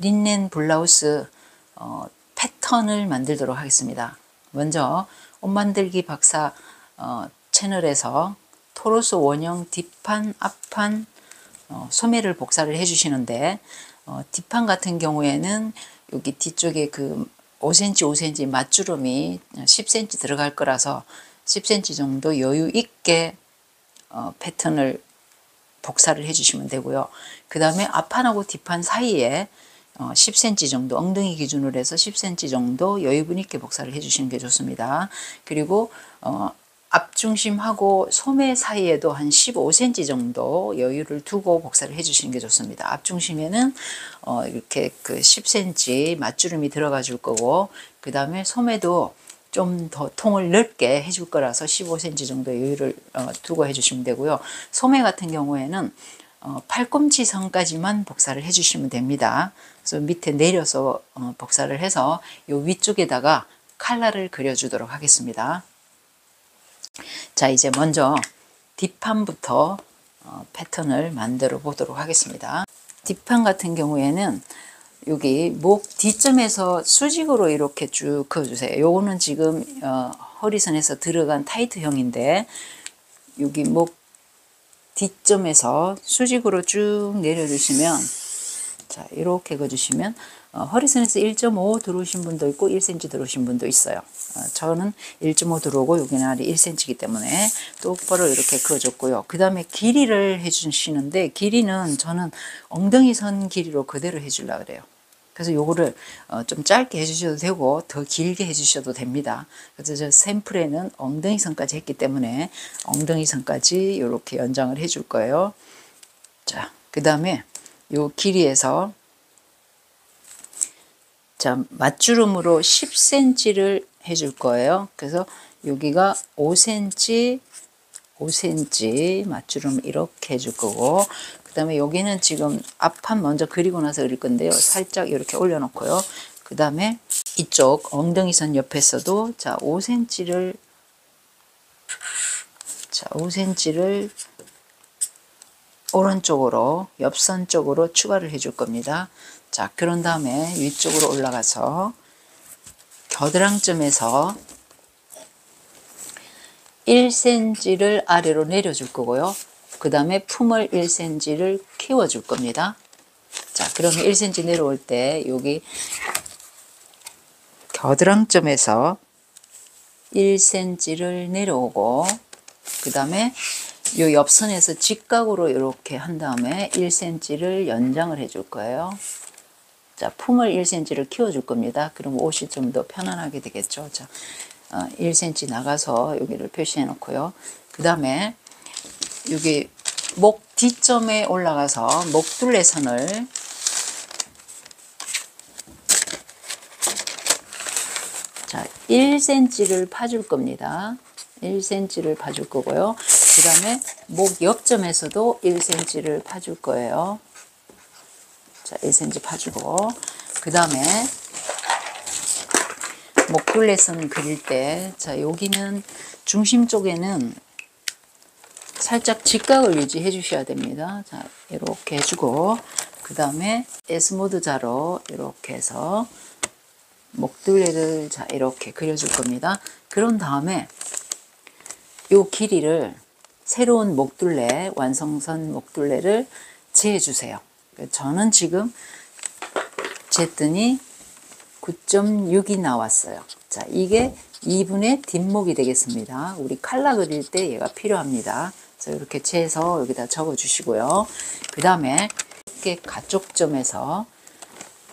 린넨 블라우스 패턴을 만들도록 하겠습니다. 먼저 옷 만들기 박사 채널에서 토로스 원형 뒷판, 앞판, 소매를 복사를 해주시는데 뒷판 같은 경우에는 여기 뒤쪽에 그 5cm, 5cm 맞주름이 10cm 들어갈 거라서 10cm 정도 여유 있게 패턴을 복사를 해주시면 되고요. 그 다음에 앞판하고 뒷판 사이에 10cm 정도, 엉덩이 기준으로 해서 10cm 정도 여유분 있게 복사를 해주시는 게 좋습니다. 그리고 앞중심하고 소매 사이에도 한 15cm 정도 여유를 두고 복사를 해주시는 게 좋습니다. 앞중심에는 이렇게 그 10cm 맞주름이 들어가 줄 거고, 그 다음에 소매도 좀 더 통을 넓게 해줄 거라서 15cm 정도 여유를 두고 해주시면 되고요. 소매 같은 경우에는 팔꿈치 선까지만 복사를 해주시면 됩니다. 그래서 밑에 내려서 복사를 해서 이 위쪽에다가 칼라를 그려주도록 하겠습니다. 자, 이제 먼저 뒷판부터 패턴을 만들어 보도록 하겠습니다. 뒷판 같은 경우에는 여기 목 뒤점에서 수직으로 이렇게 쭉 그어주세요. 요거는 지금 허리선에서 들어간 타이트형인데, 여기 목 뒤점에서 수직으로 쭉 내려주시면, 자, 이렇게 그어주시면 허리선에서 1.5 들어오신 분도 있고 1cm 들어오신 분도 있어요. 저는 1.5 들어오고 여기는 아래 1cm이기 때문에 똑바로 이렇게 그어줬고요. 그 다음에 길이를 해주시는데, 길이는 저는 엉덩이 선 길이로 그대로 해주려고 그래요. 그래서 요거를 좀 짧게 해주셔도 되고 더 길게 해주셔도 됩니다. 그래서 저 샘플에는 엉덩이 선까지 했기 때문에 엉덩이 선까지 이렇게 연장을 해줄 거예요. 자, 그 다음에 요 길이에서 자, 맞주름으로 10cm를 해줄 거예요. 그래서 여기가 5cm, 5cm 맞주름 이렇게 해줄 거고, 그 다음에 여기는 지금 앞판 먼저 그리고 나서 그릴 건데요. 살짝 이렇게 올려놓고요. 그 다음에 이쪽 엉덩이선 옆에서도 자 5cm를 오른쪽으로 옆선 쪽으로 추가를 해줄 겁니다. 자, 그런 다음에 위쪽으로 올라가서 겨드랑점에서 1cm를 아래로 내려줄 거고요. 그 다음에 품을 1cm를 키워줄 겁니다. 자, 그러면 1cm 내려올 때 여기 겨드랑점에서 1cm를 내려오고, 그 다음에 요 옆선에서 직각으로 이렇게 한 다음에 1cm를 연장을 해줄 거예요. 자, 품을 1cm를 키워줄 겁니다. 그럼 옷이 좀 더 편안하게 되겠죠. 자, 1cm 나가서 여기를 표시해 놓고요. 그 다음에 여기 목 뒤점에 올라가서 목둘레선을 자 1cm를 파줄 겁니다. 1cm를 파줄 거고요. 그 다음에 목 옆점에서도 1cm를 파줄 거예요. 자, 1cm 파주고, 그 다음에 목둘레선 그릴 때, 자, 여기는 중심 쪽에는 살짝 직각을 유지해 주셔야 됩니다. 자, 이렇게 해주고, 그 다음에 S모드 자로 이렇게 해서 목둘레를 자, 이렇게 그려줄 겁니다. 그런 다음에 요 길이를 새로운 목둘레, 완성선 목둘레를 재주세요. 저는 지금 쟀더니 9.6이 나왔어요. 자, 이게 2분의 뒷목이 되겠습니다. 우리 칼라 그릴 때 얘가 필요합니다. 그래서 이렇게 재서 여기다 적어 주시고요. 그 다음에 이렇게 가쪽점에서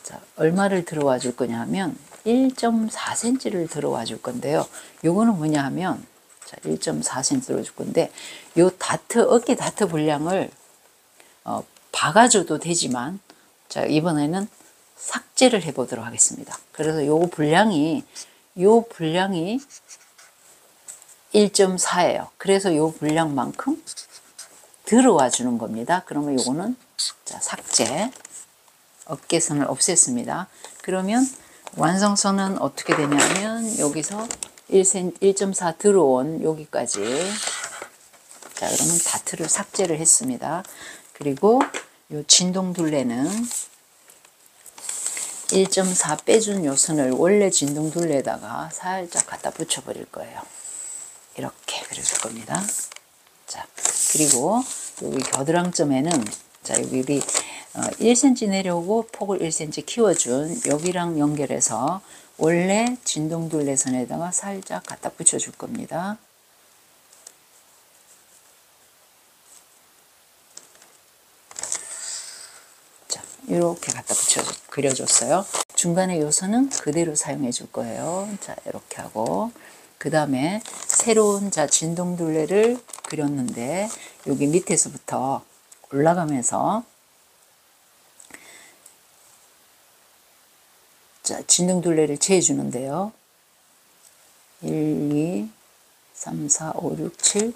자, 얼마를 들어와 줄 거냐 하면 1.4cm를 들어와 줄 건데요. 요거는 뭐냐 하면 자, 1.4cm 들어와 줄 건데, 요 다트, 어깨 다트 분량을 박아줘도 되지만, 자, 이번에는 삭제를 해 보도록 하겠습니다. 그래서 요 분량이 1.4예요. 그래서 요 분량만큼 들어와 주는 겁니다. 그러면 요거는 자, 삭제, 어깨선을 없앴습니다. 그러면 완성선은 어떻게 되냐면 여기서 1.4 들어온 여기까지, 자, 그러면 다트를 삭제를 했습니다. 그리고 요 진동 둘레는 1.4 빼준 요 선을 원래 진동둘레에다가 살짝 갖다 붙여 버릴 거예요. 이렇게 그려줄 겁니다. 자, 그리고 여기 겨드랑점에는 자, 여기 우리 1cm 내려오고 폭을 1cm 키워준 여기랑 연결해서 원래 진동둘레선에다가 살짝 갖다 붙여줄 겁니다. 자, 이렇게 갖다 그려줬어요. 중간에 요 선은 그대로 사용해 줄 거예요. 자, 이렇게 하고 그 다음에 새로운 자 진동둘레를 그렸는데 여기 밑에서부터 올라가면서 자 진동둘레를 재주는데요. 1, 2, 3, 4, 5, 6, 7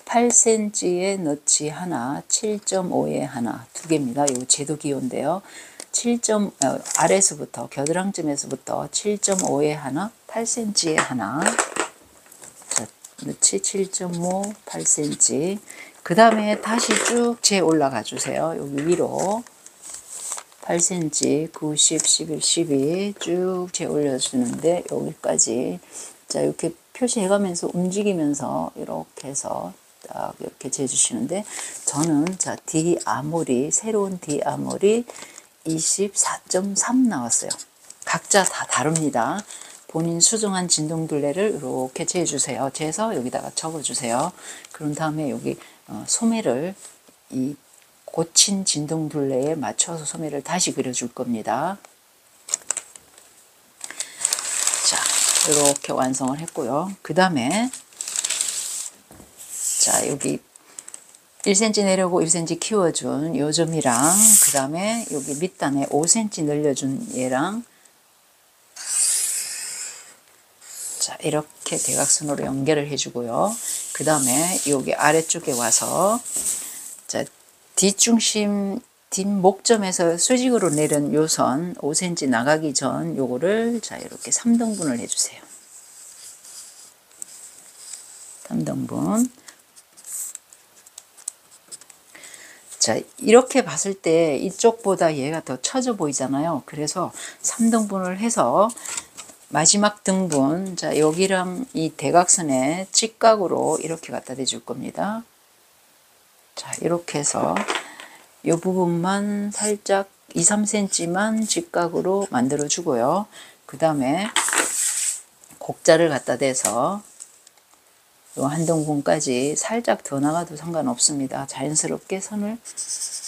8cm에 넣지 하나, 7.5에 하나, 두 개입니다. 이거 제도 기호인데요. 아래서부터 겨드랑점에서부터 7.5에 하나, 8cm에 하나. 자, 넣지 7.5, 8cm. 그 다음에 다시 쭉 재 올라가 주세요. 여기 위로 8cm, 9, 10, 11, 12 쭉 재 올려주는데 여기까지 자 이렇게 표시해가면서 움직이면서 이렇게 해서 딱 이렇게 재주시는데 저는 자 D 아모리 새로운 D 아모리 24.3 나왔어요. 각자 다 다릅니다. 본인 수정한 진동둘레를 이렇게 재주세요. 재서 여기다가 적어주세요. 그런 다음에 여기 소매를 이 고친 진동둘레에 맞춰서 소매를 다시 그려줄 겁니다. 자, 이렇게 완성을 했고요. 그 다음에 자 여기 1cm 내려오고 1cm 키워준 요 점이랑 그 다음에 여기 밑단에 5cm 늘려준 얘랑 자 이렇게 대각선으로 연결을 해주고요. 그 다음에 여기 아래쪽에 와서 자 뒷중심 뒷목점에서 수직으로 내린 요 선 5cm 나가기 전 요거를 자 이렇게 3등분을 해주세요. 3등분. 자 이렇게 봤을 때 이쪽보다 얘가 더 처져 보이잖아요. 그래서 3등분을 해서 마지막 등분 자 여기랑 이 대각선에 직각으로 이렇게 갖다 대줄 겁니다. 자 이렇게 해서 이 부분만 살짝 2, 3cm만 직각으로 만들어 주고요. 그 다음에 곡자를 갖다 대서 요 한 등분까지 살짝 더 나가도 상관없습니다. 자연스럽게 선을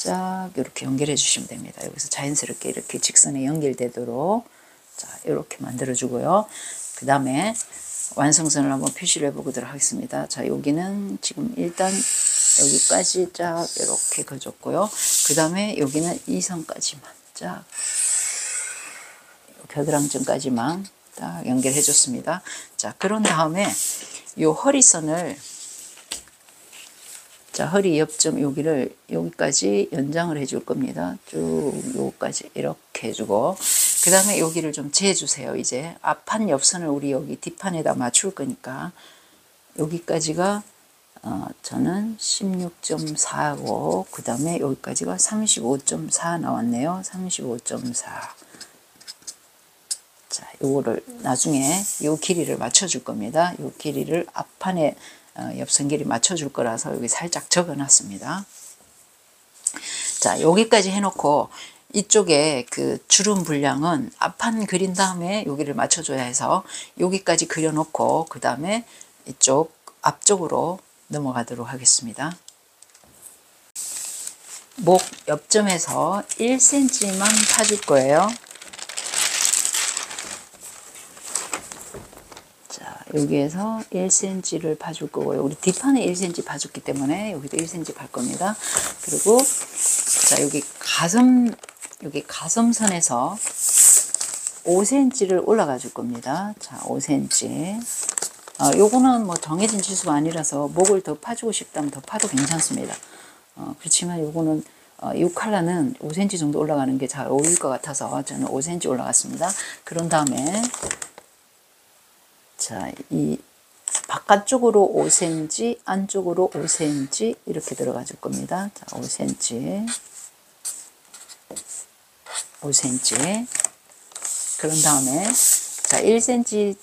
쫙 이렇게 연결해 주시면 됩니다. 여기서 자연스럽게 이렇게 직선에 연결되도록 자 이렇게 만들어 주고요. 그 다음에 완성선을 한번 표시를 해보도록 하겠습니다. 자 여기는 지금 일단 여기까지 쫙 이렇게 그어줬고요. 그 다음에 여기는 이 선까지만 쫙 겨드랑점까지만 딱 연결해 줬습니다. 자 그런 다음에 요 허리선을 자 허리 옆점 여기를 여기까지 연장을 해줄 겁니다. 쭉 요까지 이렇게 해주고 그 다음에 여기를 좀 재주세요. 이제 앞판 옆선을 우리 여기 뒷판에다 맞출 거니까 여기까지가 저는 16.4고 그 다음에 여기까지가 35.4 나왔네요. 35.4 자, 요거를 나중에 요 길이를 맞춰줄 겁니다. 요 길이를 앞판에 옆선 길이 맞춰줄 거라서 여기 살짝 적어 놨습니다. 자, 여기까지 해놓고 이쪽에 그 주름 분량은 앞판 그린 다음에 여기를 맞춰줘야 해서 여기까지 그려놓고 그 다음에 이쪽 앞쪽으로 넘어가도록 하겠습니다. 목 옆점에서 1cm만 파줄 거예요. 여기에서 1cm를 파줄 거고요. 우리 뒷판에 1cm 파줬기 때문에 여기도 1cm 팔 겁니다. 그리고 자 여기 가슴선에서 5cm를 올라가 줄 겁니다. 자 5cm. 요거는 뭐 정해진 치수가 아니라서 목을 더 파주고 싶다면 더 파도 괜찮습니다. 그렇지만 요거는 이 컬러는 5cm 정도 올라가는 게 잘 어울릴 것 같아서 저는 5cm 올라갔습니다. 그런 다음에 자, 이 바깥쪽으로 5cm, 안쪽으로 5cm 이렇게 들어가 줄 겁니다. 자, 5cm, 5cm. 그런 다음에 자 1cm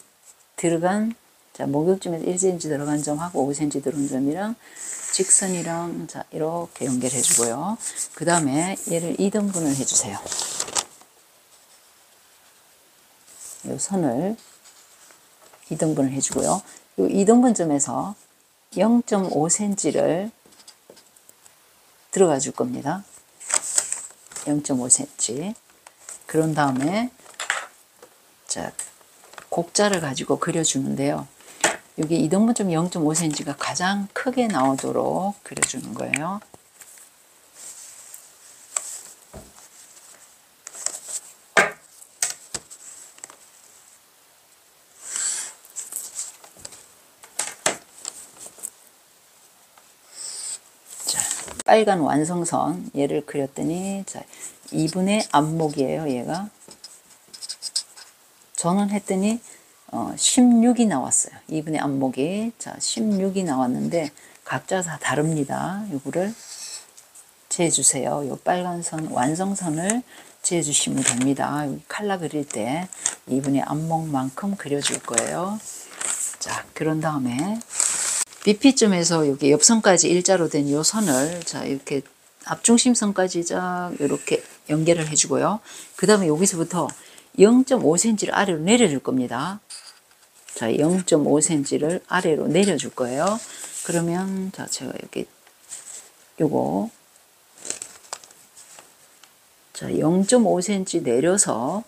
들어간 자 목욕점에서 1cm 들어간 점하고 5cm 들어온 점이랑 직선이랑 자 이렇게 연결해 주고요. 그 다음에 얘를 2등분을 해주세요. 이 선을 2등분을 해주고요. 이 2등분점에서 0.5cm를 들어가 줄 겁니다. 0.5cm. 그런 다음에 자 곡자를 가지고 그려주는데요. 여기 2등분점 0.5cm가 가장 크게 나오도록 그려주는 거예요. 자, 빨간 완성선 얘를 그렸더니 자, 2분의 앞목이에요. 얘가 전원했더니 16이 나왔어요. 2분의 앞목이 자 16이 나왔는데 각자 다 다릅니다. 요거를 재주세요. 요 빨간 선 완성선을 재주시면 됩니다. 여기 칼라 그릴 때 2분의 앞목만큼 그려줄 거예요. 자 그런 다음에 BP점에서 여기 옆선까지 일자로 된 요 선을 자 이렇게 앞중심선까지 쫙 이렇게 연결을 해주고요. 그 다음에 여기서부터 0.5cm를 아래로 내려줄 겁니다. 자, 0.5cm를 아래로 내려줄 거예요. 그러면 자, 제가 여기 요거 자, 0.5cm 내려서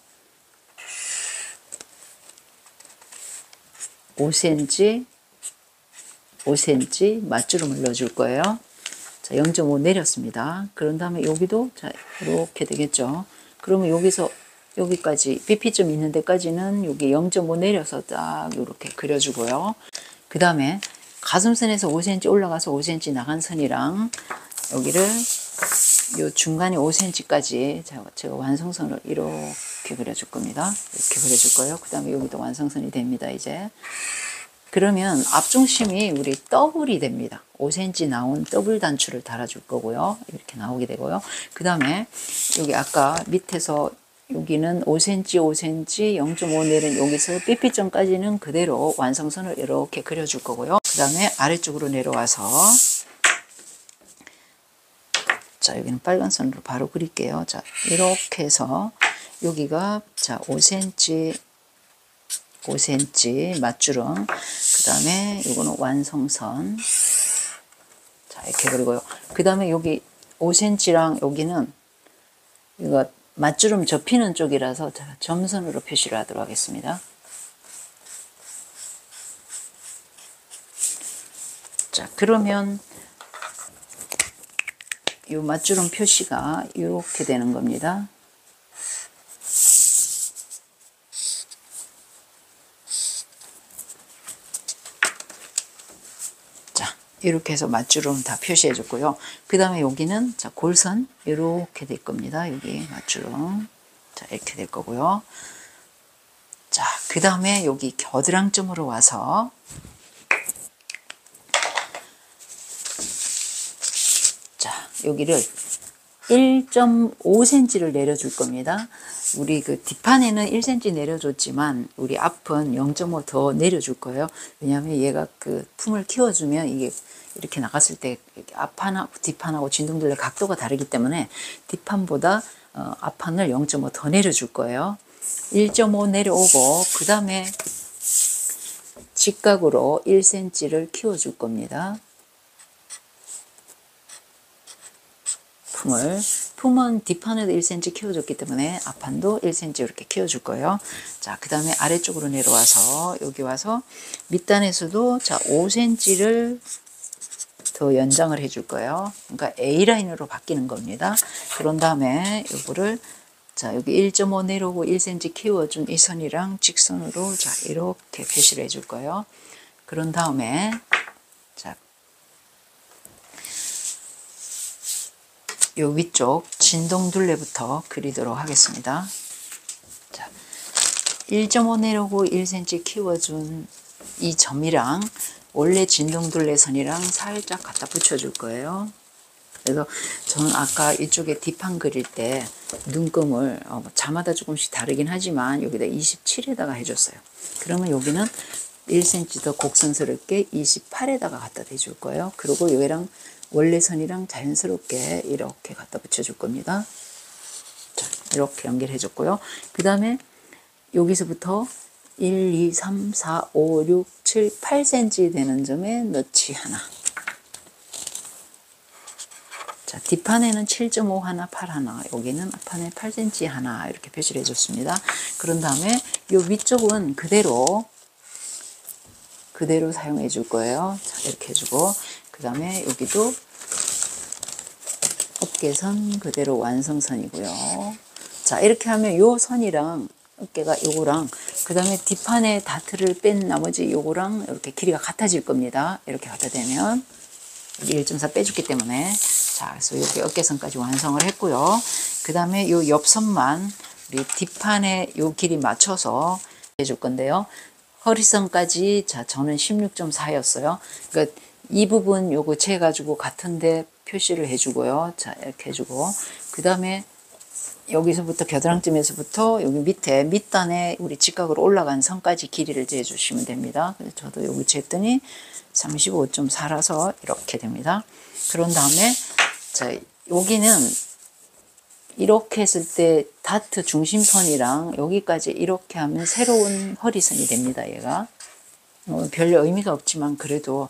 5cm 맞주름을 넣어줄 거예요. 자, 0.5 내렸습니다. 그런 다음에 여기도 자, 이렇게 되겠죠. 그러면 여기서 여기까지 BP점 있는 데까지는 여기 0.5 내려서 딱 이렇게 그려주고요. 그 다음에 가슴선에서 5cm 올라가서 5cm 나간 선이랑 여기를 요 중간에 5cm까지 제가 완성선을 이렇게 그려줄 겁니다. 이렇게 그려줄 거예요. 그 다음에 여기도 완성선이 됩니다. 이제 그러면 앞중심이 우리 더블이 됩니다. 5cm 나온 더블 단추를 달아줄 거고요. 이렇게 나오게 되고요. 그 다음에 여기 아까 밑에서 여기는 5cm, 5cm, 0.5 내린 여기서 BP점까지는 그대로 완성선을 이렇게 그려줄 거고요. 그 다음에 아래쪽으로 내려와서 자 여기는 빨간 선으로 바로 그릴게요. 자 이렇게 해서 여기가 자 5cm, 5cm 맞주름 그 다음에 이거는 완성선 자 이렇게 그리고요. 그 다음에 여기 5cm랑 여기는 이거 맞주름 접히는 쪽이라서 제가 점선으로 표시를 하도록 하겠습니다. 자, 그러면 이 맞주름 표시가 이렇게 되는 겁니다. 이렇게 해서 맞주름 다 표시해 줬고요. 그 다음에 여기는 자 골선 이렇게 될 겁니다. 여기 맞주름 자 이렇게 될 거고요. 자 그 다음에 여기 겨드랑점으로 와서 자 여기를 1.5cm를 내려줄 겁니다. 우리 그 뒷판에는 1cm 내려줬지만 우리 앞은 0.5 더 내려줄 거예요. 왜냐하면 얘가 그 품을 키워주면 이게 이렇게 나갔을 때 앞판하고 뒷판하고 진동들의 각도가 다르기 때문에 뒷판보다 앞판을 0.5 더 내려줄 거예요. 1.5 내려오고 그 다음에 직각으로 1cm를 키워줄 겁니다. 품은 뒷판에도 1cm 키워줬기 때문에 앞판도 1cm 이렇게 키워줄 거예요. 자, 그 다음에 아래쪽으로 내려와서 여기 와서 밑단에서도 자 5cm를 더 연장을 해줄 거예요. 그러니까 A라인으로 바뀌는 겁니다. 그런 다음에 요거를 자 여기 1.5 내려오고 1cm 키워준 이 선이랑 직선으로 자 이렇게 표시를 해줄 거예요. 그런 다음에 자 요 위쪽 진동둘레부터 그리도록 하겠습니다. 자, 1.5 내려오고 1cm 키워준 이 점이랑 원래 진동둘레 선이랑 살짝 갖다 붙여줄 거예요. 그래서 저는 아까 이쪽에 뒷판 그릴 때 눈금을 자마다 조금씩 다르긴 하지만 여기다 27에다가 해줬어요. 그러면 여기는 1cm 더 곡선스럽게 28에다가 갖다 대줄 거예요. 그리고 여기랑 원래 선이랑 자연스럽게 이렇게 갖다 붙여줄 겁니다. 자, 이렇게 연결해 줬고요. 그 다음에 여기서부터 1, 2, 3, 4, 5, 6, 7, 8cm 되는 점에 너치 하나. 자, 뒷판에는 7.5 하나, 8 하나, 여기는 앞판에 8cm 하나 이렇게 표시를 해줬습니다. 그런 다음에 이 위쪽은 그대로 사용해 줄 거예요. 자, 이렇게 해주고 그 다음에 여기도 어깨선 그대로 완성선이고요. 자, 이렇게 하면 요 선이랑 어깨가 요거랑 그 다음에 뒷판에 다트를 뺀 나머지 요거랑 이렇게 길이가 같아질 겁니다. 이렇게 갖다 대면 1.4 빼줬기 때문에 자, 그래서 이렇게 어깨선까지 완성을 했고요. 그 다음에 요 옆선만 우리 뒷판에 요 길이 맞춰서 해줄 건데요. 허리선까지 자, 저는 16.4였어요. 그러니까 이 부분 요거 재가지고 같은데 표시를 해주고요. 자, 이렇게 해주고 그 다음에 여기서부터 겨드랑쯤에서부터 여기 밑에 밑단에 우리 직각으로 올라간 선까지 길이를 재주시면 됩니다. 그래서 저도 여기 쟀더니 35.4라서 이렇게 됩니다. 그런 다음에 자, 여기는 이렇게 했을 때 다트 중심선이랑 여기까지 이렇게 하면 새로운 허리선이 됩니다. 얘가 별 의미가 없지만 그래도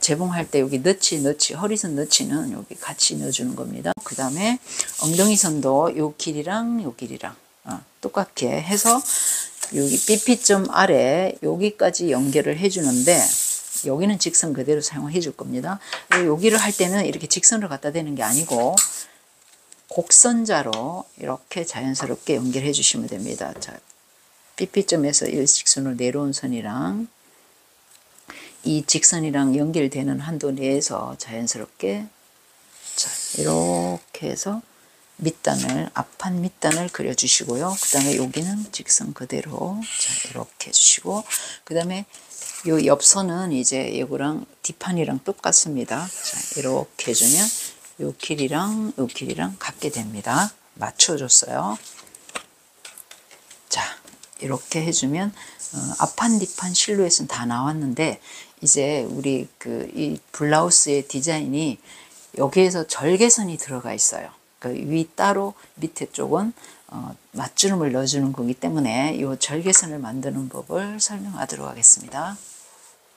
재봉할 때 여기 너치 허리선 너치는 여기 같이 넣어주는 겁니다. 그 다음에 엉덩이 선도 요 길이랑 똑같게 해서 여기 BP점 아래 여기까지 연결을 해주는데 여기는 직선 그대로 사용해 줄 겁니다. 여기를 할 때는 이렇게 직선을 갖다 대는 게 아니고 곡선자로 이렇게 자연스럽게 연결해 주시면 됩니다. 자, BP점에서 일직선으로 내려온 선이랑 이 직선이랑 연결되는 한도 내에서 자연스럽게 자, 이렇게 해서 밑단을 앞판 밑단을 그려 주시고요. 그 다음에 여기는 직선 그대로 자, 이렇게 해주시고 그 다음에 요 옆선은 이제 이거랑 뒷판이랑 똑같습니다. 자, 이렇게 해주면 요 길이랑 같게 됩니다. 맞춰줬어요. 자, 이렇게 해주면 앞판 뒷판 실루엣은 다 나왔는데 이제 우리 이 블라우스의 디자인이 여기에서 절개선이 들어가 있어요. 그 위 따로 밑에 쪽은 맞주름을 넣어주는 거기 때문에 이 절개선을 만드는 법을 설명하도록 하겠습니다.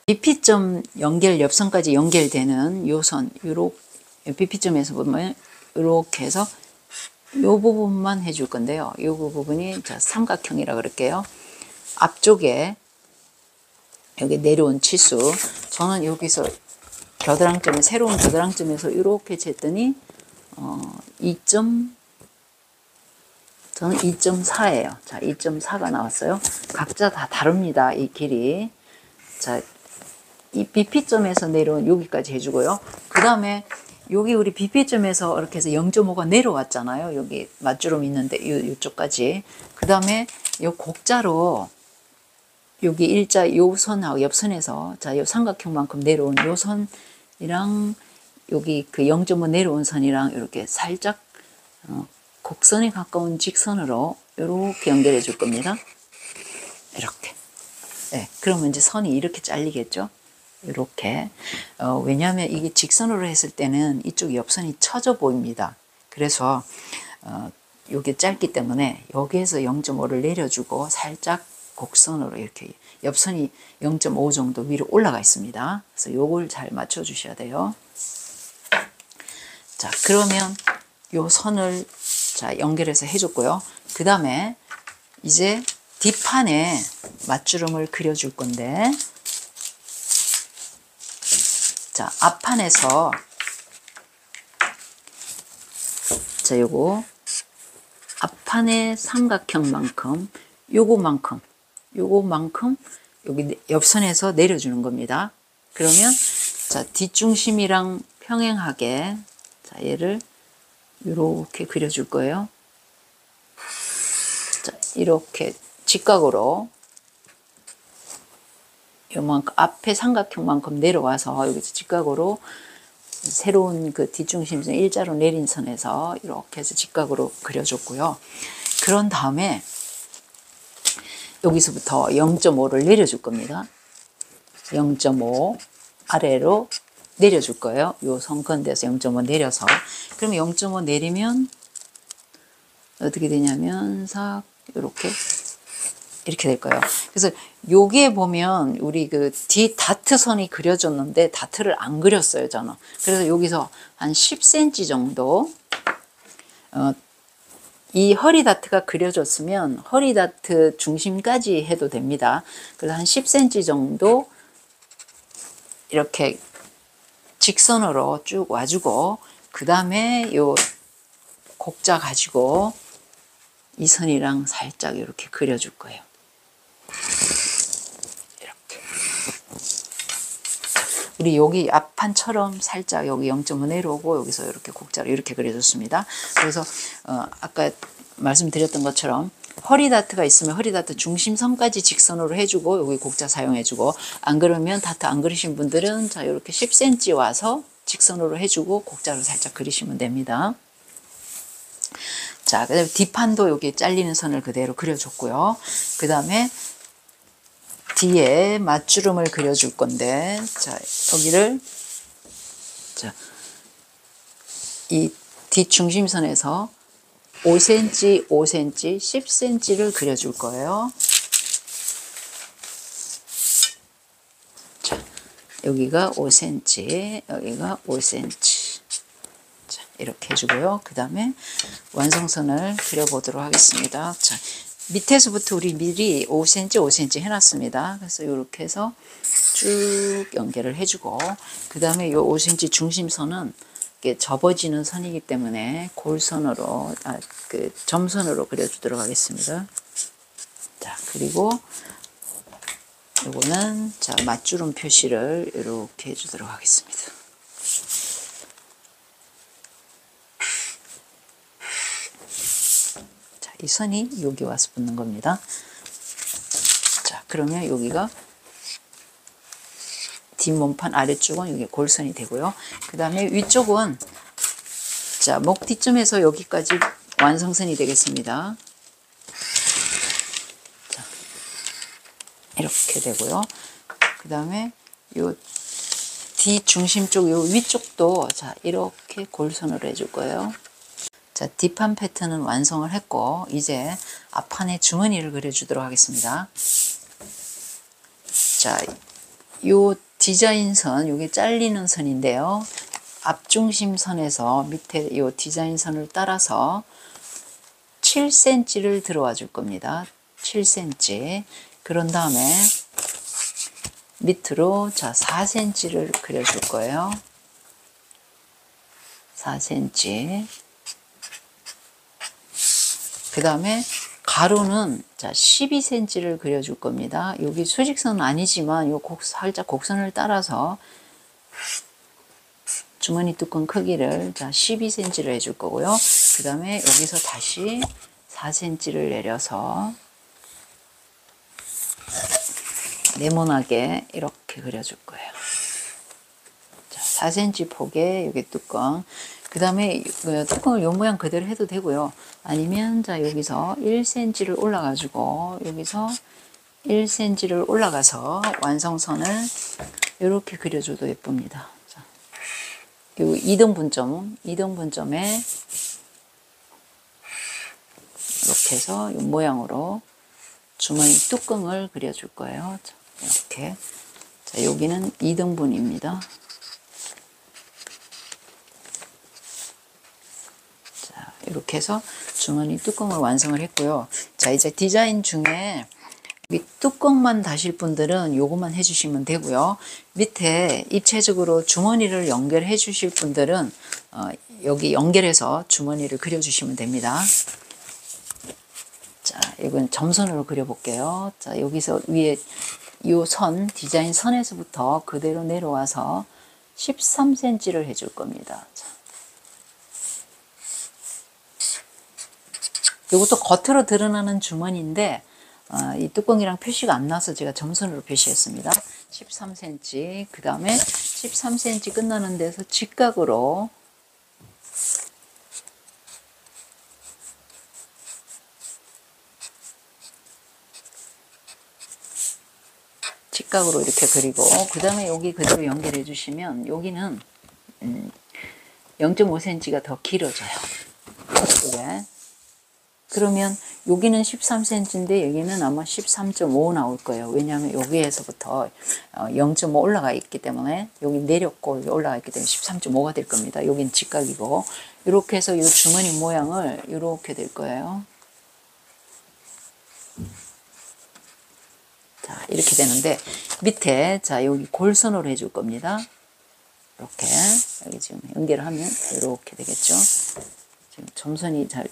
BP점 옆선까지 연결되는 요 선, BP점에서 보면 이렇게 해서 이 부분만 해줄 건데요. 이 부분이 삼각형이라 그럴게요. 앞쪽에 여기 내려온 치수, 저는 여기서 겨드랑점에 새로운 겨드랑점에서 이렇게 쟀더니 저는 2.4예요. 자, 2.4가 나왔어요. 각자 다 다릅니다. 이 길이. 자, 이 BP점에서 내려온 여기까지 해주고요. 그 다음에 여기 우리 BP점에서 이렇게 해서 0.5가 내려왔잖아요. 여기 맞주름 있는데 이쪽까지. 그 다음에 이 곡자로 여기 일자 요 선하고 옆선에서 자, 요 삼각형만큼 내려온 요 선이랑 여기 그 0.5 내려온 선이랑 이렇게 살짝 곡선에 가까운 직선으로 이렇게 연결해 줄 겁니다. 이렇게. 네, 그러면 이제 선이 이렇게 잘리겠죠? 이렇게. 왜냐하면 이게 직선으로 했을 때는 이쪽 옆선이 처져 보입니다. 그래서 이게 짧기 때문에 여기에서 0.5를 내려주고 살짝 곡선으로 이렇게 옆선이 0.5 정도 위로 올라가 있습니다. 그래서 요걸 잘 맞춰 주셔야 돼요. 자, 그러면 요 선을 자, 연결해서 해줬고요. 그 다음에 이제 뒷판에 맞주름을 그려줄 건데, 자, 앞판에서 자, 요거 앞판의 삼각형만큼 요거만큼 여기 옆선에서 내려주는 겁니다. 그러면 자, 뒷중심이랑 평행하게 자, 얘를 이렇게 그려줄 거예요. 자, 이렇게 직각으로 요만큼 앞에 삼각형만큼 내려와서 여기서 직각으로 새로운 그 뒷중심선 일자로 내린 선에서 이렇게 해서 직각으로 그려줬고요. 그런 다음에 여기서부터 0.5를 내려줄 겁니다. 0.5 아래로 내려줄 거예요. 요 선건대에서 0.5 내려서. 그럼 0.5 내리면 어떻게 되냐면 싹 이렇게 될 거예요. 그래서 요게 보면 우리 그 뒤 다트 선이 그려졌는데 다트를 안 그렸어요, 저는. 그래서 여기서 한 10cm 정도 이 허리 다트가 그려졌으면 허리 다트 중심까지 해도 됩니다. 그래서 한 10cm 정도 이렇게 직선으로 쭉 와주고 그 다음에 요 곡자 가지고 이 선이랑 살짝 이렇게 그려줄 거예요. 이렇게. 우리 여기 앞판처럼 살짝 여기 0.5 내려오고 여기서 이렇게 곡자로 이렇게 그려줬습니다. 그래서 아까 말씀드렸던 것처럼 허리 다트가 있으면 허리 다트 중심선까지 직선으로 해주고 여기 곡자 사용해주고 안 그러면 다트 안 그리신 분들은 자 이렇게 10cm 와서 직선으로 해주고 곡자로 살짝 그리시면 됩니다. 자, 그다음에 뒷판도 여기 잘리는 선을 그대로 그려줬고요. 그 다음에 뒤에 맞주름을 그려줄 건데, 자, 여기를, 자, 이 뒷중심선에서 5cm, 5cm, 10cm를 그려줄 거예요. 자, 여기가 5cm, 여기가 5cm. 자, 이렇게 해주고요. 그 다음에 완성선을 그려보도록 하겠습니다. 자, 밑에서부터 우리 미리 5cm, 5cm 해놨습니다. 그래서 이렇게 해서 쭉 연결을 해주고, 그 다음에 이 5cm 중심선은 이게 접어지는 선이기 때문에 골선으로, 그 점선으로 그려주도록 하겠습니다. 자, 그리고 요거는 자, 맞주름 표시를 이렇게 해주도록 하겠습니다. 이 선이 여기 와서 붙는 겁니다. 자, 그러면 여기가 뒷몸판 아래쪽은 여기 골선이 되고요. 그 다음에 위쪽은 자, 목 뒤쯤에서 여기까지 완성선이 되겠습니다. 자, 이렇게 되고요. 그 다음에 요 뒷중심 쪽, 요 위쪽도 자, 이렇게 골선으로 해줄 거예요. 자, 뒷판 패턴은 완성을 했고 이제 앞판에 주머니를 그려주도록 하겠습니다. 자, 요 디자인 선, 요게 잘리는 선인데요. 앞중심 선에서 밑에 요 디자인 선을 따라서 7cm를 들어와 줄 겁니다. 7cm. 그런 다음에 밑으로 자, 4cm를 그려줄 거예요. 4cm. 그 다음에 가로는 자 12cm를 그려줄 겁니다. 여기 수직선은 아니지만 요 살짝 곡선을 따라서 주머니 뚜껑 크기를 자 12cm를 해줄 거고요. 그 다음에 여기서 다시 4cm를 내려서 네모나게 이렇게 그려줄 거예요. 자, 4cm 폭의 여기 뚜껑. 그 다음에 뚜껑을 요 모양 그대로 해도 되고요. 아니면 자 여기서 1cm를 올라가지고 여기서 1cm를 올라가서 완성선을 이렇게 그려줘도 예쁩니다. 자, 요 2등분점에 이렇게 해서 이 모양으로 주머니 뚜껑을 그려줄 거예요. 자, 이렇게. 자, 여기는 2등분입니다. 이렇게 해서 주머니 뚜껑을 완성을 했고요. 자, 이제 디자인 중에 이 뚜껑만 다실 분들은 요것만 해주시면 되고요. 밑에 입체적으로 주머니를 연결해 주실 분들은 여기 연결해서 주머니를 그려주시면 됩니다. 자, 이건 점선으로 그려볼게요. 자, 여기서 위에 이 선, 디자인 선에서부터 그대로 내려와서 13cm를 해줄 겁니다. 자. 이것도 겉으로 드러나는 주머니인데 이 뚜껑이랑 표시가 안 나서 제가 점선으로 표시했습니다. 13cm. 그 다음에 13cm 끝나는 데서 직각으로 이렇게 그리고 그 다음에 여기 그대로 연결해 주시면 여기는 0.5cm가 더 길어져요. 이게. 그러면 여기는 13cm인데 여기는 아마 13.5 나올 거예요. 왜냐하면 여기에서부터 0.5 올라가 있기 때문에 여기 내렸고 여기 올라가 있기 때문에 13.5가 될 겁니다. 여긴 직각이고 이렇게 해서 이 주머니 모양을 이렇게 될 거예요. 자, 이렇게 되는데 밑에 자 여기 골선으로 해줄 겁니다. 이렇게 여기 지금 연결하면 이렇게 되겠죠. 지금 점선이 잘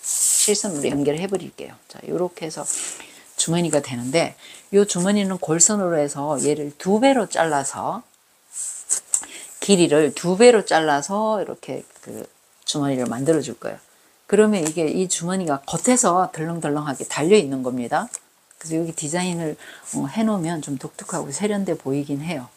실선으로 연결해 버릴게요. 자, 이렇게 해서 주머니가 되는데 이 주머니는 골선으로 해서 얘를 2배로 잘라서 길이를 2배로 잘라서 이렇게 그 주머니를 만들어 줄 거예요. 그러면 이게 이 주머니가 겉에서 덜렁덜렁하게 달려 있는 겁니다. 그래서 여기 디자인을 해 놓으면 좀 독특하고 세련돼 보이긴 해요.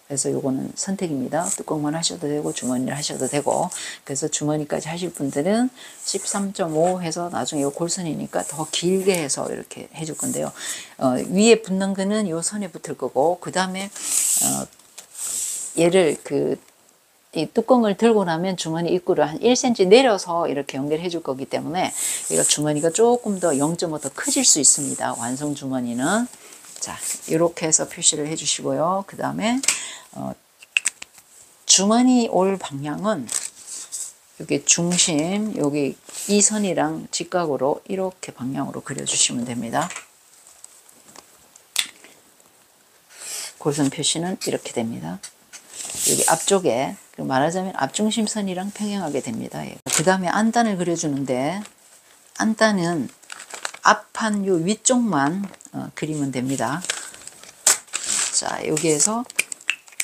그래서 요거는 선택입니다. 뚜껑만 하셔도 되고 주머니를 하셔도 되고. 그래서 주머니까지 하실 분들은 13.5 해서 나중에 요 골선이니까 더 길게 해서 이렇게 해줄 건데요. 위에 붙는 거는 요 선에 붙을 거고 그 다음에 얘를 이 뚜껑을 들고 나면 주머니 입구를 한 1cm 내려서 이렇게 연결해 줄 거기 때문에 이거 주머니가 조금 더 0.5 더 커질 수 있습니다. 완성 주머니는. 자, 이렇게 해서 표시를 해 주시고요. 그 다음에 주머니 올 방향은 여기 중심, 여기 이 선이랑 직각으로 이렇게 방향으로 그려주시면 됩니다. 골선 표시는 이렇게 됩니다. 여기 앞쪽에 말하자면 앞중심선이랑 평행하게 됩니다. 그 다음에 안단을 그려주는데 안단은 앞판 요 위쪽만 그리면 됩니다. 자, 여기에서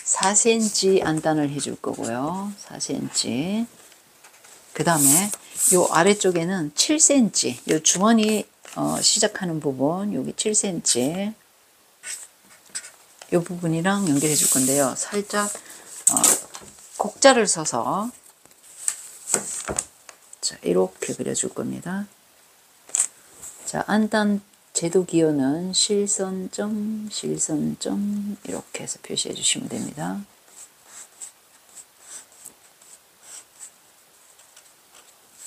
4cm 안단을 해줄 거고요. 4cm. 그 다음에 요 아래쪽에는 7cm. 요 주머니 시작하는 부분 여기 7cm. 요 부분이랑 연결해 줄 건데요. 살짝 곡자를 써서 자, 이렇게 그려줄 겁니다. 자, 안단 제도 기호는 실선점, 실선점 이렇게 해서 표시해 주시면 됩니다.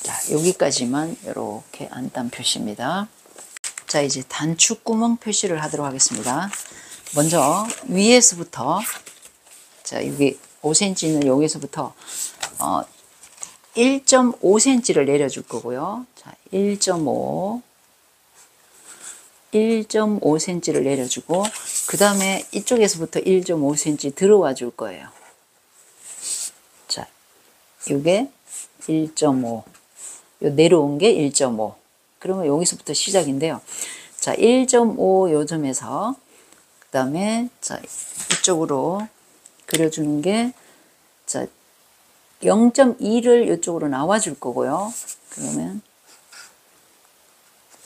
자, 여기까지만 이렇게 안단 표시입니다. 자, 이제 단추구멍 표시를 하도록 하겠습니다. 먼저 위에서부터 자, 여기 5cm는 여기서부터 1.5cm를 내려줄 거고요. 자, 1.5cm를 내려주고 그 다음에 이쪽에서부터 1.5cm 들어와 줄 거예요. 자, 이게 1.5 요 내려온 게 1.5 그러면 여기서부터 시작인데요. 자, 1.5 요점에서 그 다음에 자, 이쪽으로 그려주는 게 자, 0.2를 이쪽으로 나와 줄 거고요. 그러면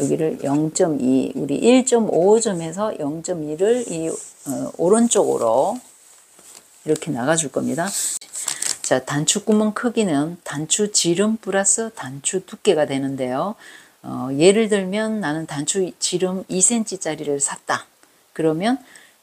여기를 0.2 우리 1.5점에서 0.2를 이 오른쪽으로 이렇게 나가 줄 겁니다. 자, 단추구멍 크기는 단추 지름 플러스 단추 두께가 되는데요. 예를 들면 나는 단추 지름 2cm짜리를 샀다. 그러면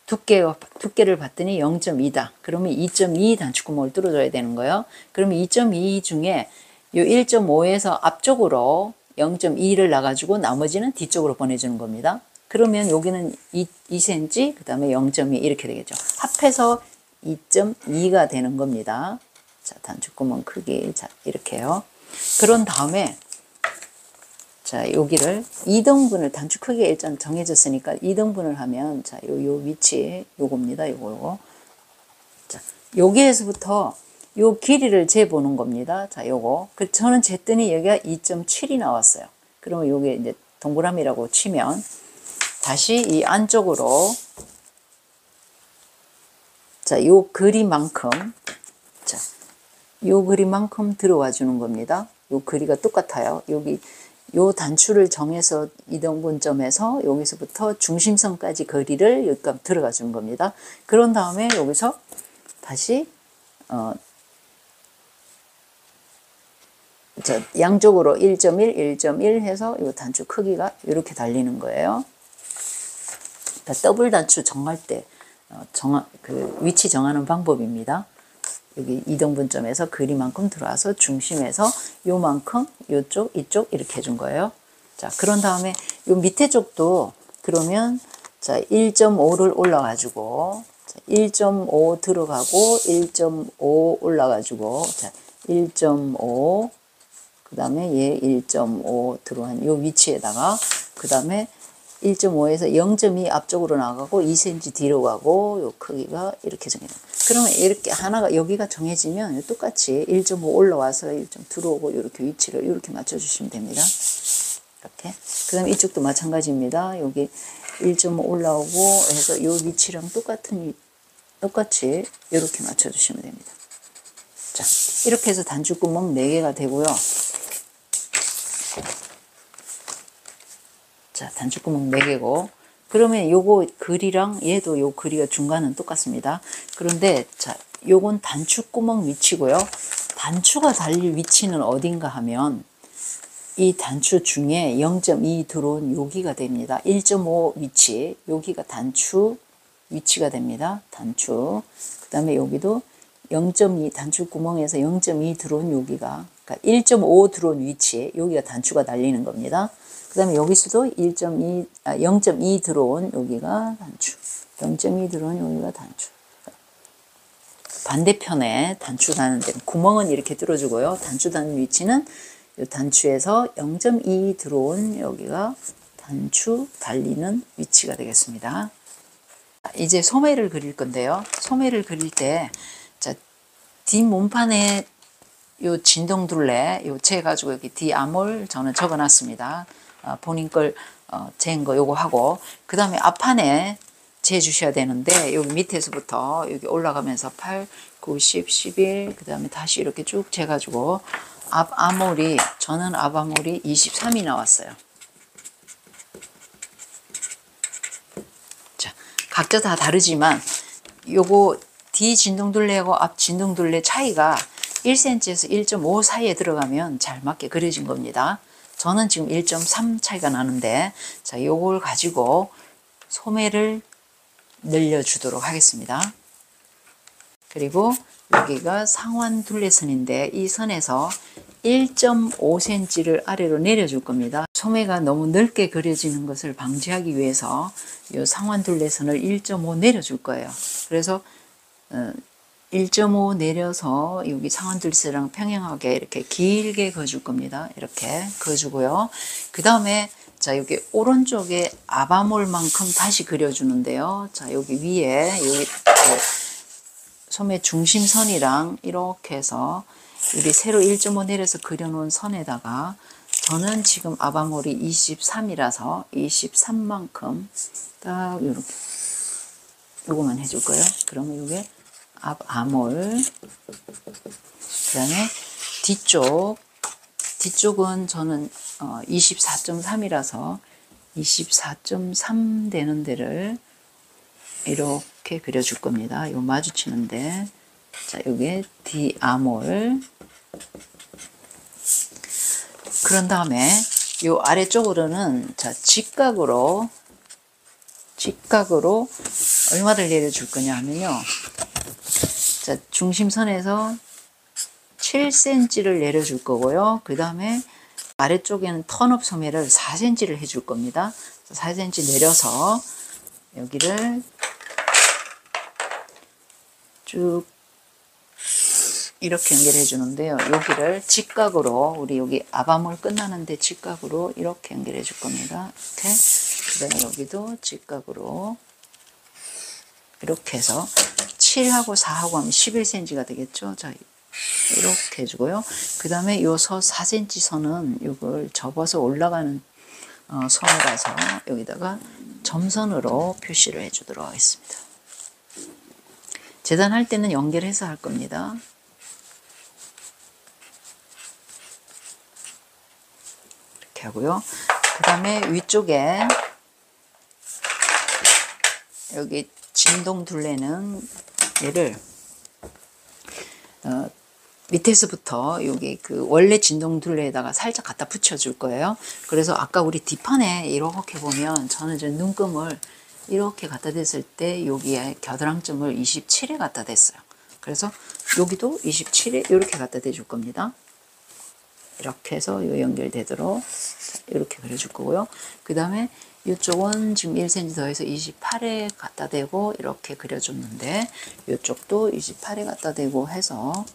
두께를 봤더니 0.2다. 그러면 2.2 단추구멍을 뚫어줘야 되는 거예요. 그러면 2.2 중에 요 1.5에서 앞쪽으로 0.2를 놔가지고 나머지는 뒤쪽으로 보내주는 겁니다. 그러면 여기는 2cm, 그 다음에 0.2 이렇게 되겠죠. 합해서 2.2가 되는 겁니다. 자, 단추구멍 크기, 자, 이렇게요. 그런 다음에 자, 여기를 2등분을 단추 크기가 일단 정해졌으니까 2등분을 하면 자, 요 위치 요겁니다. 요거. 자, 여기에서부터 요 길이를 재보는 겁니다. 자, 요거. 저는 쟀더니 여기가 2.7이 나왔어요. 그러면 요게 이제 동그라미라고 치면 다시 이 안쪽으로 자, 요 거리만큼 자, 요 거리만큼 들어와 주는 겁니다. 요 거리가 똑같아요. 여기 요 단추를 정해서 2등분점에서 여기서부터 중심선까지 거리를 여기까지 들어가 주는 겁니다. 그런 다음에 여기서 다시 양쪽으로 1.1, 1.1 해서 이 단추 크기가 이렇게 달리는 거예요. 더블 단추 정할 때 그 위치 정하는 방법입니다. 여기 이등분점에서 그리만큼 들어와서 중심에서 요만큼 요쪽 이쪽 이렇게 해준 거예요. 자, 그런 다음에 요 밑에 쪽도 그러면 자 1.5를 올라가지고 1.5 들어가고 1.5 올라가지고 자 1.5 그 다음에 얘 1.5 들어간 요 위치에다가 그 다음에 1.5에서 0.2 앞쪽으로 나가고 2cm 뒤로 가고 요 크기가 이렇게 정해요. 그러면 이렇게 하나가 여기가 정해지면 똑같이 1.5 올라와서 1점 들어오고 이렇게 위치를 이렇게 맞춰주시면 됩니다. 이렇게. 그 다음에 이쪽도 마찬가지입니다. 여기 1.5 올라오고 해서 요 위치랑 똑같이 이렇게 맞춰주시면 됩니다. 자, 이렇게 해서 단추구멍 4개가 되고요. 자, 단추구멍 4개고 그러면 요거 글이랑 얘도 요 글이가 중간은 똑같습니다. 그런데 자, 요건 단추구멍 위치고요. 단추가 달릴 위치는 어딘가 하면 이 단추 중에 0.2 들어온 여기가 됩니다. 1.5 위치, 여기가 단추 위치가 됩니다. 단추. 그 다음에 여기도 0.2 단추구멍에서 0.2 들어온 여기가 그러니까 1.5 들어온 위치에 여기가 단추가 달리는 겁니다. 그 다음에 여기서도 0.2 들어온 여기가 단추, 0.2 들어온 여기가 단추. 반대편에 단추 가는 데는 구멍은 이렇게 뚫어주고요. 단추 닿는 위치는 이 단추에서 0.2 들어온 여기가 단추 달리는 위치가 되겠습니다. 이제 소매를 그릴 건데요. 소매를 그릴 때 자, 뒷몸판에 요 진동둘레 요 재가지고 여기 디아몰 저는 적어놨습니다. 본인 걸 재은 거 요거 하고 그 다음에 앞판에 재 주셔야 되는데 여기 밑에서부터 여기 올라가면서 8, 9, 10, 11 그 다음에 다시 이렇게 쭉 재가지고 저는 앞아몰이 23이 나왔어요. 자, 각자 다 다르지만 요거 뒤 진동둘레하고 앞 진동둘레 차이가 1cm에서 1.5 사이에 들어가면 잘 맞게 그려진 겁니다. 저는 지금 1.3 차이가 나는데 자, 요걸 가지고 소매를 늘려주도록 하겠습니다. 그리고 여기가 상완 둘레선인데 이 선에서 1.5cm를 아래로 내려줄 겁니다. 소매가 너무 넓게 그려지는 것을 방지하기 위해서 이 상완 둘레선을 1.5 내려줄 거예요. 그래서 1.5 내려서 여기 상완 둘레선이랑 평행하게 이렇게 길게 그어줄 겁니다. 이렇게 그어주고요. 그 다음에 자, 여기 오른쪽에 앞아몰만큼 다시 그려주는데요. 자, 여기 위에 여기 소매 중심선이랑 이렇게 해서 여기 세로 1.5 내려서 그려놓은 선에다가 저는 지금 앞아몰이 23이라서 23만큼 딱 이렇게 요거만 해줄 거예요. 그러면 이게 앞아몰 그 다음에 뒤쪽은 저는 24.3이라서 24.3 되는 데를 이렇게 그려줄 겁니다. 요 마주치는데 자, 요게 디아몰 그런 다음에 요 아래쪽으로는 자, 직각으로 얼마를 내려줄 거냐 하면요. 자, 중심선에서 7cm를 내려줄 거고요. 그 다음에 아래쪽에는 턴업 소매를 4cm를 해줄 겁니다. 4cm 내려서 여기를 쭉 이렇게 연결해 주는데요. 여기를 직각으로 우리 여기 앞아몰 끝나는데 직각으로 이렇게 연결해 줄 겁니다. 이렇게 그 다음에 여기도 직각으로 이렇게 해서 7하고 4하고 하면 11cm가 되겠죠. 자, 이렇게 해주고요. 그 다음에 요 4cm 선은 이걸 접어서 올라가는 선이라서 여기다가 점선으로 표시를 해주도록 하겠습니다. 재단할 때는 연결해서 할 겁니다. 이렇게 하고요. 그 다음에 위쪽에 여기 진동 둘레는 얘를 밑에서부터 여기 그 원래 진동둘레에다가 살짝 갖다 붙여줄 거예요. 그래서 아까 우리 뒷판에 이렇게 보면 저는 이제 눈금을 이렇게 갖다 댔을 때 여기에 겨드랑점을 27에 갖다 댔어요. 그래서 여기도 27에 이렇게 갖다 대줄 겁니다. 이렇게 해서 요 연결되도록 이렇게 그려줄 거고요. 그 다음에 이쪽은 지금 1cm 더해서 28에 갖다 대고 이렇게 그려줬는데 이쪽도 28에 갖다 대고 해서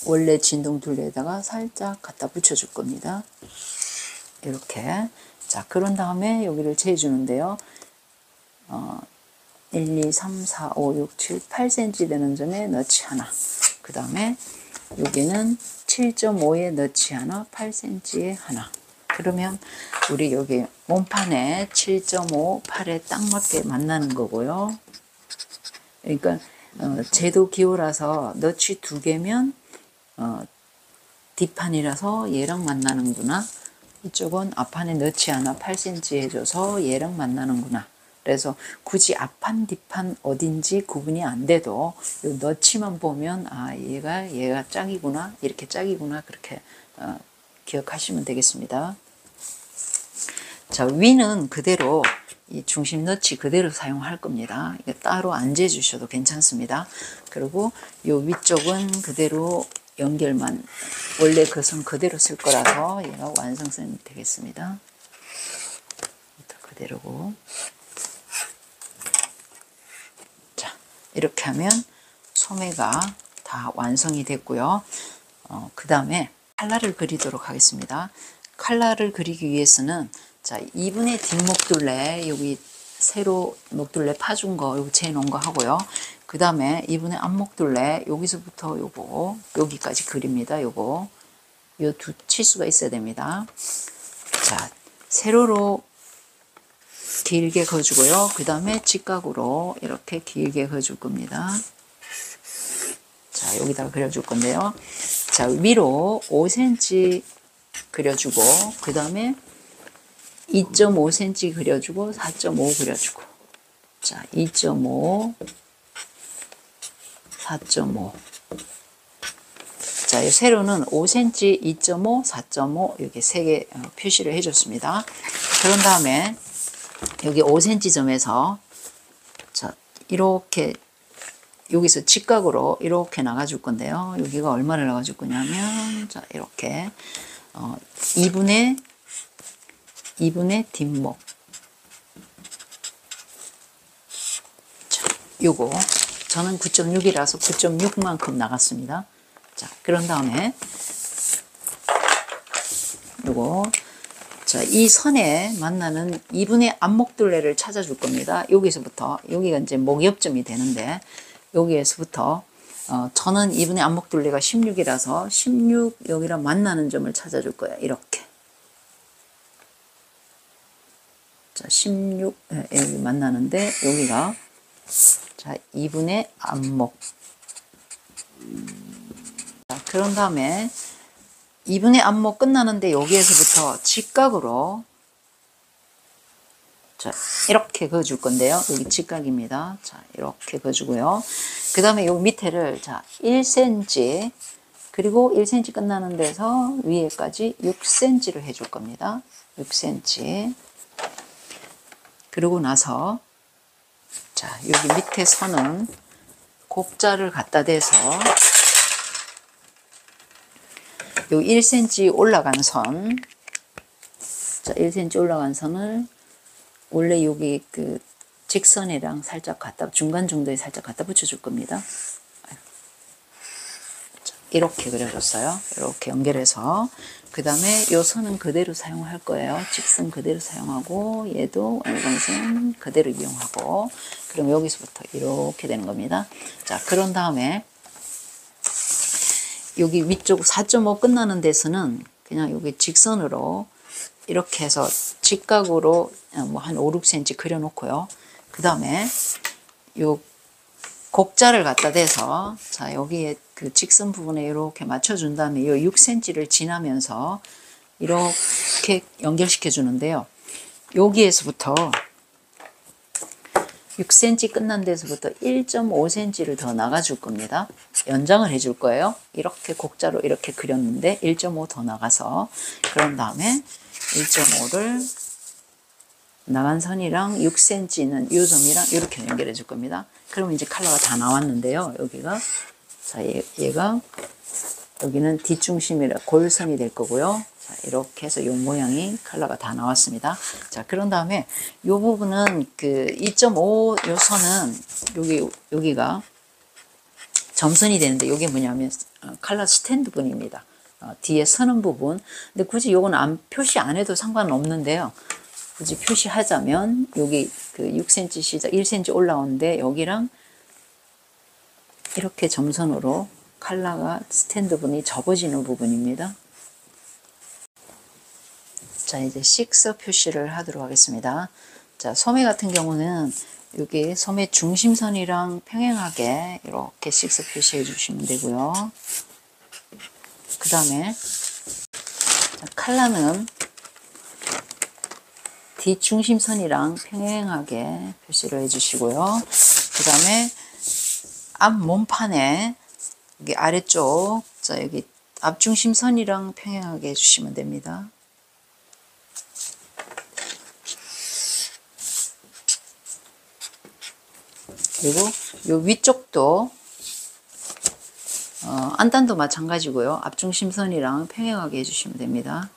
원래 진동둘레에다가 살짝 갖다 붙여줄 겁니다. 이렇게. 자, 그런 다음에 여기를 재주는데요. 1, 2, 3, 4, 5, 6, 7, 8cm 되는 점에 너치 하나. 그 다음에 여기는 7.5에 너치 하나, 8cm에 하나. 그러면 우리 여기 몸판에 7.5, 8에 딱 맞게 만나는 거고요. 그러니까 제도 기호라서 너치 2개면 뒷판이라서 얘랑 만나는구나. 이쪽은 앞판에 너치 하나 8cm 해줘서 얘랑 만나는구나. 그래서 굳이 앞판 뒷판 어딘지 구분이 안 돼도 요 너치만 보면 아 얘가 짝이구나 이렇게 짝이구나 그렇게 기억하시면 되겠습니다. 자, 위는 그대로 이 중심 너치 그대로 사용할 겁니다. 이거 따로 안 재주셔도 괜찮습니다. 그리고 요 위쪽은 그대로 연결만 원래 그 선 그대로 쓸 거라서 얘가 완성선이 되겠습니다. 그대로고. 자, 이렇게 하면 소매가 다 완성이 됐고요. 그 다음에 칼라를 그리도록 하겠습니다. 칼라를 그리기 위해서는 자, 이분의 뒷목둘레 여기 세로 목둘레 파준 거 여기 재놓은 거 하고요. 그 다음에 이분의 앞목둘레 여기서부터 요거 여기까지 그립니다. 요거 요 두 치수가 있어야 됩니다. 자, 세로로 길게 그어주고요. 그 다음에 직각으로 이렇게 길게 그어줄 겁니다. 자, 여기다가 그려줄 건데요. 자, 위로 5cm 그려주고 그 다음에 2.5cm 그려주고 4.5 그려주고 자, 2.5 4.5 자, 이 세로는 5cm, 2.5, 4.5 이렇게 3개 표시를 해줬습니다. 그런 다음에 여기 5cm 점에서 자, 이렇게 여기서 직각으로 이렇게 나가줄 건데요. 여기가 얼마를 나가줄 거냐면 자, 이렇게 2분의 뒷목 자, 요거 저는 9.6이라서 9.6만큼 나갔습니다. 자, 그런 다음에 요거 자, 이 선에 만나는 2분의 앞목둘레를 찾아줄 겁니다. 여기서부터 여기가 이제 목엽점이 되는데 여기에서부터 저는 2분의 앞목둘레가 16이라서 16 여기랑 만나는 점을 찾아줄 거예요. 이렇게 자, 16 여기 만나는데 여기가 자, 2분의 앞목 자, 그런 다음에 2분의 앞목 끝나는데 여기에서부터 직각으로 자, 이렇게 그어줄 건데요. 여기 직각입니다. 자, 이렇게 그어주고요. 그 다음에 여기 밑에를 자, 1cm 그리고 1cm 끝나는 데서 위에까지 6cm를 해줄 겁니다. 6cm 그러고 나서 자, 여기 밑에 선은 곡자를 갖다 대서 요 1cm 올라간 선, 자, 1cm 올라간 선을 원래 여기 그 직선이랑 살짝 갖다 중간 정도에 살짝 갖다 붙여줄 겁니다. 자, 이렇게 그려줬어요. 이렇게 연결해서 그 다음에 요 선은 그대로 사용할 거예요. 직선 그대로 사용하고 얘도 완성선 그대로 이용하고 그럼 여기서부터 이렇게 되는 겁니다. 자, 그런 다음에 여기 위쪽 4.5 끝나는 데서는 그냥 여기 직선으로 이렇게 해서 직각으로 뭐 한 5, 6cm 그려놓고요. 그 다음에 요 곡자를 갖다 대서 자, 여기에 그 직선 부분에 이렇게 맞춰준 다음에 요 6cm를 지나면서 이렇게 연결시켜 주는데요. 여기에서부터 6cm 끝난 데서부터 1.5cm를 더 나가줄 겁니다. 연장을 해줄 거예요. 이렇게 곡자로 이렇게 그렸는데 1.5 더 나가서, 그런 다음에 1.5를 나간 선이랑 6cm는 이 점이랑 이렇게 연결해 줄 겁니다. 그러면 이제 컬러가 다 나왔는데요. 여기가, 자, 얘가 여기는 뒷중심이라 골선이 될 거고요. 자, 이렇게 해서 이 모양이 컬러가 다 나왔습니다. 자, 그런 다음에 이 부분은 그 2.5 요 선은 여기가 점선이 되는데, 이게 뭐냐면 컬러 스탠드 분입니다. 뒤에 서는 부분. 근데 굳이 요건 표시 안 해도 상관은 없는데요. 굳이 표시하자면 여기 그 6cm 시작 1cm 올라오는데 여기랑 이렇게 점선으로 컬러가 스탠드 분이 접어지는 부분입니다. 자, 이제 식서 표시를 하도록 하겠습니다. 자, 소매 같은 경우는 여기 소매 중심선이랑 평행하게 이렇게 식서 표시해 주시면 되고요. 그 다음에 컬러는 뒷중심선이랑 평행하게 표시를 해 주시고요. 그 다음에 앞 몸판에 여기 아래쪽, 자, 여기 앞중심선이랑 평행하게 해주시면 됩니다. 그리고 요 위쪽도 안단도 마찬가지고요. 앞중심선이랑 평행하게 해주시면 됩니다.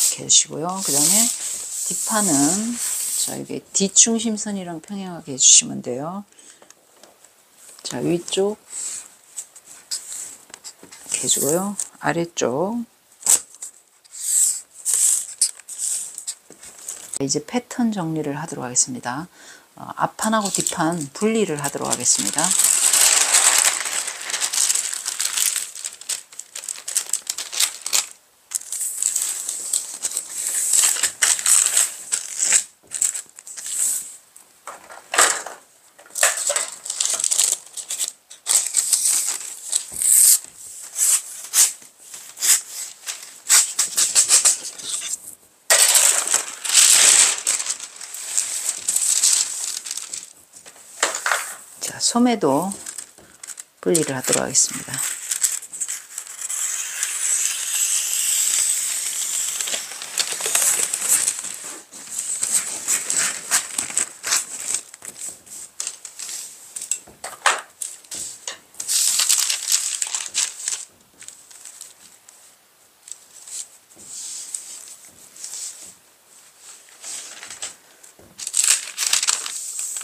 이렇게 해주시고요. 그 다음에 뒷판은 자, 이게 뒷중심선이랑 평행하게 해주시면 돼요. 자, 위쪽 이렇게 해주고요. 아래쪽. 이제 패턴 정리를 하도록 하겠습니다. 앞판하고 뒷판 분리를 하도록 하겠습니다. 자, 소매도 분리를 하도록 하겠습니다.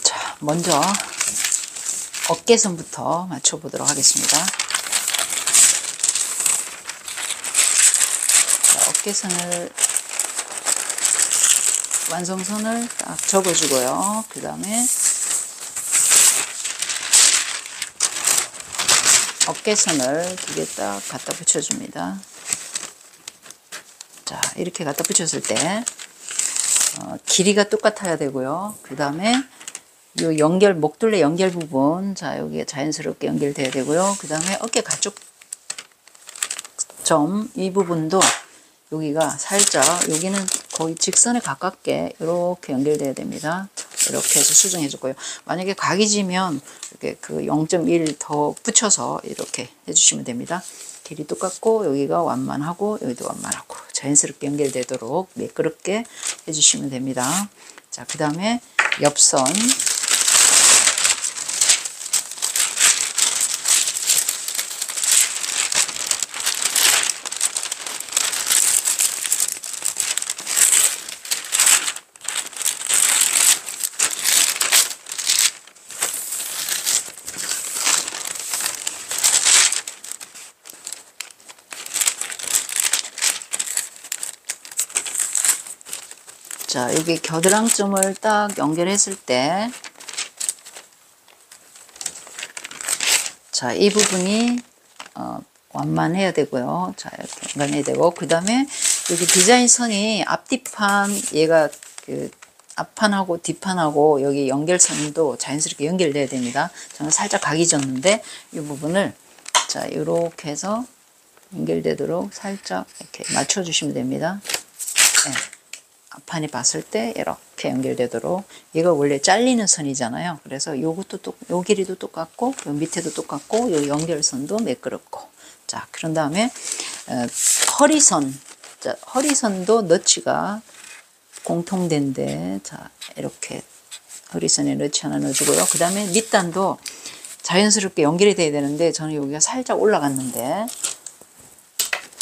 자, 먼저 어깨선부터 맞춰보도록 하겠습니다. 자, 어깨선을 완성선을 딱 접어주고요. 그 다음에 어깨선을 두 개 딱 갖다 붙여줍니다. 자, 이렇게 갖다 붙였을 때 길이가 똑같아야 되고요. 그 다음에 요 연결, 목둘레 연결 부분, 자, 여기에 자연스럽게 연결돼야 되고요. 그 다음에 어깨 가쪽 점, 이 부분도 여기가 살짝, 여기는 거의 직선에 가깝게 이렇게 연결돼야 됩니다. 이렇게 해서 수정해 줄 거예요. 만약에 각이 지면 이렇게 그 0.1 더 붙여서 이렇게 해주시면 됩니다. 길이 똑같고, 여기가 완만하고, 여기도 완만하고, 자연스럽게 연결되도록 매끄럽게 해주시면 됩니다. 자, 그 다음에 옆선. 자, 여기 겨드랑점을 딱 연결했을 때, 자, 이 부분이 완만해야 되고요. 자, 이렇게 완만해야 되고, 그 다음에 여기 디자인 선이 앞뒤판, 얘가 그 앞판하고 뒷판하고 여기 연결선도 자연스럽게 연결돼야 됩니다. 저는 살짝 각이 졌는데 이 부분을 자, 이렇게 해서 연결되도록 살짝 이렇게 맞춰주시면 됩니다. 네. 앞판이 봤을 때 이렇게 연결되도록. 이거 원래 잘리는 선이잖아요. 그래서 요것도 요 길이도 똑같고 요 밑에도 똑같고 요 연결선도 매끄럽고. 자, 그런 다음에 허리선. 자, 허리선도 너치가 공통된데, 자, 이렇게 허리선에 너치 하나 넣어주고요. 그 다음에 밑단도 자연스럽게 연결이 돼야 되는데 저는 여기가 살짝 올라갔는데,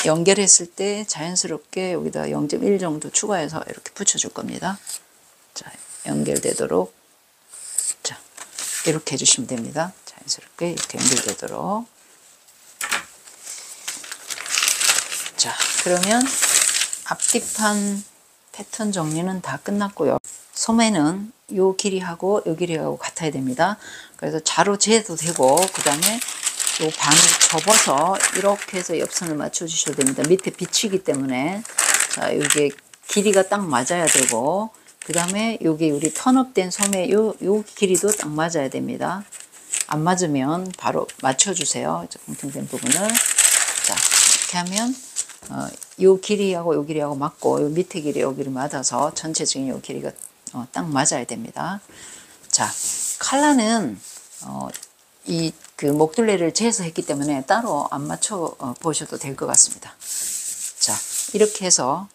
연결했을 때 자연스럽게 여기다 0.1 정도 추가해서 이렇게 붙여줄 겁니다. 자, 연결되도록. 자, 이렇게 해주시면 됩니다. 자연스럽게 이렇게 연결되도록. 자, 그러면 앞뒤판 패턴 정리는 다 끝났고요. 소매는 요 길이하고 요 길이하고 같아야 됩니다. 그래서 자로 재도 되고, 그 다음에 요 반을 접어서 이렇게 해서 옆선을 맞춰 주셔도 됩니다. 밑에 비치기 때문에. 자, 이게 길이가 딱 맞아야 되고, 그 다음에 요게 우리 턴업된 소매 요 길이도 딱 맞아야 됩니다. 안 맞으면 바로 맞춰 주세요. 공통된 부분을. 자, 이렇게 하면 요 길이하고 요 길이하고 맞고, 요 밑에 길이 여기를 맞아서 전체적인 요 길이가 딱 맞아야 됩니다. 자, 칼라는 이 그 목둘레를 재서 했기 때문에 따로 안 맞춰 보셔도 될 것 같습니다. 자, 이렇게 해서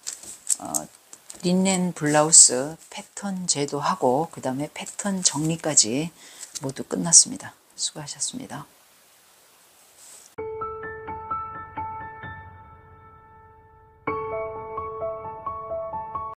린넨 블라우스 패턴 제도하고 그 다음에 패턴 정리까지 모두 끝났습니다. 수고하셨습니다.